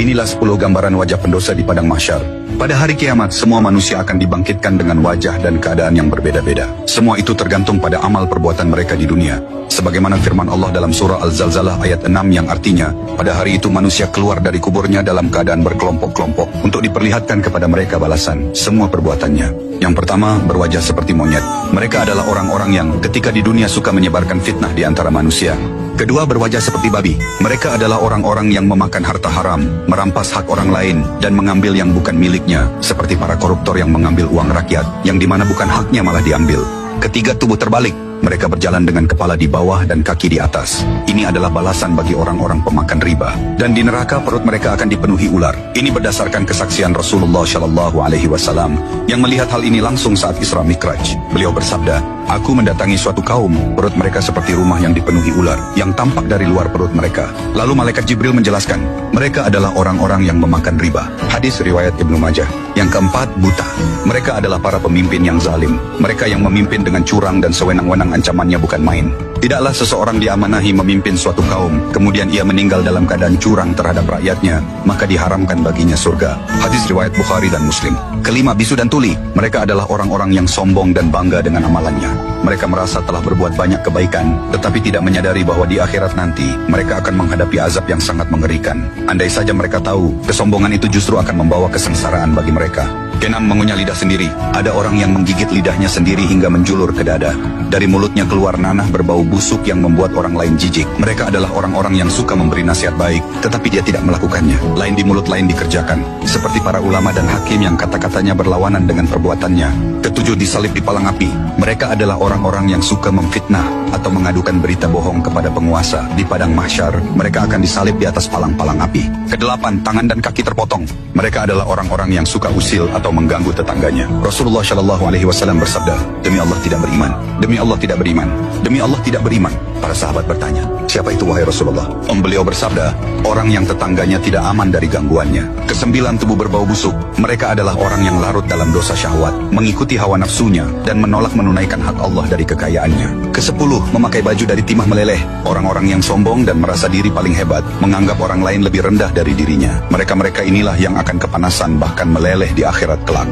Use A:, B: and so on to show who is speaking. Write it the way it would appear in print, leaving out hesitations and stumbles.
A: Inilah 10 gambaran wajah pendosa di padang mahsyar. Pada hari kiamat, semua manusia akan dibangkitkan dengan wajah dan keadaan yang berbeda-beda. Semua itu tergantung pada amal perbuatan mereka di dunia. Sebagaimana firman Allah dalam surah Al-Zalzalah ayat 6 yang artinya, pada hari itu manusia keluar dari kuburnya dalam keadaan berkelompok-kelompok untuk diperlihatkan kepada mereka balasan semua perbuatannya. Yang pertama, berwajah seperti monyet. Mereka adalah orang-orang yang ketika di dunia suka menyebarkan fitnah di antara manusia. Kedua, berwajah seperti babi. Mereka adalah orang-orang yang memakan harta haram, merampas hak orang lain, dan mengambil yang bukan miliknya, seperti para koruptor yang mengambil uang rakyat, yang dimana bukan haknya malah diambil. Ketiga, tubuh terbalik. Mereka berjalan dengan kepala di bawah dan kaki di atas. Ini adalah balasan bagi orang-orang pemakan riba. Dan di neraka perut mereka akan dipenuhi ular. Ini berdasarkan kesaksian Rasulullah Shallallahu Alaihi Wasallam yang melihat hal ini langsung saat Isra Mikraj. Beliau bersabda, "Aku mendatangi suatu kaum, perut mereka seperti rumah yang dipenuhi ular, yang tampak dari luar perut mereka." Lalu malaikat Jibril menjelaskan, mereka adalah orang-orang yang memakan riba. Hadis riwayat Ibnu Majah. Yang keempat, buta. Mereka adalah para pemimpin yang zalim. Mereka yang memimpin dengan curang dan sewenang-wenang, ancamannya bukan main. Tidaklah seseorang diamanahi memimpin suatu kaum, kemudian ia meninggal dalam keadaan curang terhadap rakyatnya, maka diharamkan baginya surga. Hadis riwayat Bukhari dan Muslim. Kelima, bisu dan tuli. Mereka adalah orang-orang yang sombong dan bangga dengan amalannya. Mereka merasa telah berbuat banyak kebaikan, tetapi tidak menyadari bahwa di akhirat nanti, mereka akan menghadapi azab yang sangat mengerikan. Andai saja mereka tahu, kesombongan itu justru akan membawa kesengsaraan bagi mereka. Keenam, mengunyah lidah sendiri. Ada orang yang menggigit lidahnya sendiri hingga menjulur ke dada. Dari mulutnya keluar nanah berbau busuk yang membuat orang lain jijik. Mereka adalah orang-orang yang suka memberi nasihat baik, tetapi dia tidak melakukannya. Lain di mulut, lain dikerjakan. Seperti para ulama dan hakim yang kata-katanya berlawanan dengan perbuatannya. Ketujuh, disalib di palang api. Mereka adalah orang-orang yang suka memfitnah atau mengadukan berita bohong kepada penguasa. Di padang mahsyar, mereka akan disalib di atas palang-palang api. Kedelapan, tangan dan kaki terpotong. Mereka adalah orang-orang yang suka usil atau mengganggu tetangganya. Rasulullah Shallallahu Alaihi Wasallam bersabda, "Demi Allah tidak beriman, demi Allah tidak beriman, demi Allah tidak beriman." Para sahabat bertanya, "Siapa itu wahai Rasulullah?" Beliau bersabda, "Orang yang tetangganya tidak aman dari gangguannya." Kesembilan, tubuh berbau busuk. Mereka adalah orang yang larut dalam dosa syahwat, mengikuti hawa nafsunya, dan menolak menunaikan hak Allah dari kekayaannya. Kesepuluh, memakai baju dari timah meleleh. Orang-orang yang sombong dan merasa diri paling hebat, menganggap orang lain lebih rendah dari dirinya. Mereka-mereka inilah yang akan kepanasan bahkan meleleh di akhirat kelak.